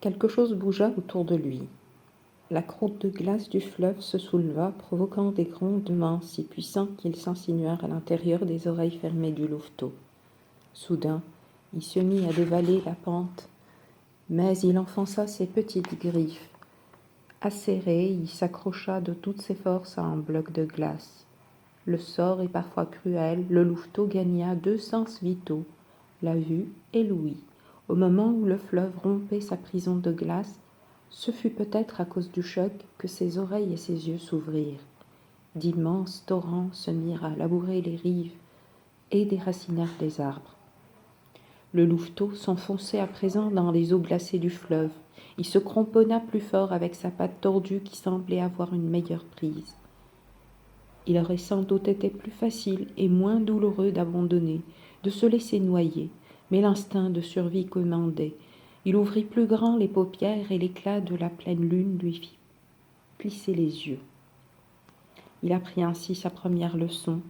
Quelque chose bougea autour de lui. La croûte de glace du fleuve se souleva, provoquant des grondements si puissants qu'ils s'insinuèrent à l'intérieur des oreilles fermées du louveteau. Soudain, il se mit à dévaler la pente, mais il enfonça ses petites griffes. Acéré, il s'accrocha de toutes ses forces à un bloc de glace. Le sort est parfois cruel, le louveteau gagna 2 sens vitaux, la vue et l'ouïe. Au moment où le fleuve rompait sa prison de glace, ce fut peut-être à cause du choc que ses oreilles et ses yeux s'ouvrirent. D'immenses torrents se mirent à labourer les rives et déracinèrent les arbres. Le louveteau s'enfonçait à présent dans les eaux glacées du fleuve. Il se cramponna plus fort avec sa patte tordue qui semblait avoir une meilleure prise. Il aurait sans doute été plus facile et moins douloureux d'abandonner, de se laisser noyer, mais l'instinct de survie commandait. Il ouvrit plus grand les paupières et l'éclat de la pleine lune lui fit plisser les yeux. Il apprit ainsi sa première leçon.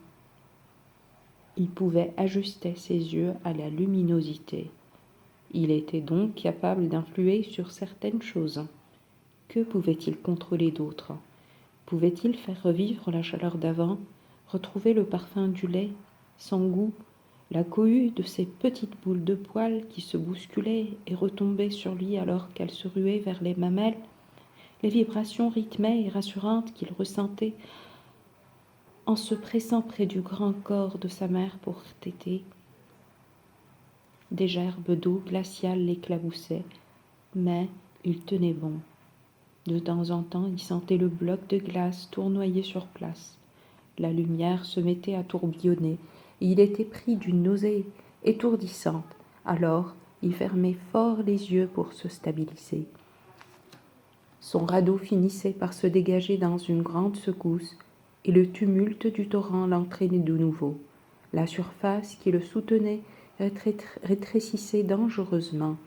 Il pouvait ajuster ses yeux à la luminosité. Il était donc capable d'influer sur certaines choses. Que pouvait-il contrôler d'autre ? Pouvait-il faire revivre la chaleur d'avant, retrouver le parfum du lait, son goût, la cohue de ces petites boules de poils qui se bousculaient et retombaient sur lui alors qu'elles se ruaient vers les mamelles, les vibrations rythmées et rassurantes qu'il ressentait en se pressant près du grand corps de sa mère pour téter. Des gerbes d'eau glaciale l'éclaboussaient, mais il tenait bon. De temps en temps, il sentait le bloc de glace tournoyer sur place. La lumière se mettait à tourbillonner, et il était pris d'une nausée étourdissante. Alors, il fermait fort les yeux pour se stabiliser. Son radeau finissait par se dégager dans une grande secousse, et le tumulte du torrent l'entraînait de nouveau. La surface qui le soutenait rétrécissait dangereusement.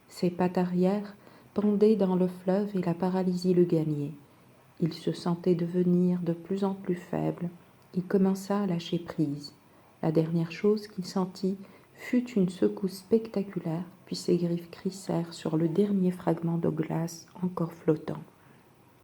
Ses pattes arrière pendaient dans le fleuve et la paralysie le gagnait. Il se sentait devenir de plus en plus faible. Il commença à lâcher prise. La dernière chose qu'il sentit fut une secousse spectaculaire, puis ses griffes crissèrent sur le dernier fragment de glace encore flottant.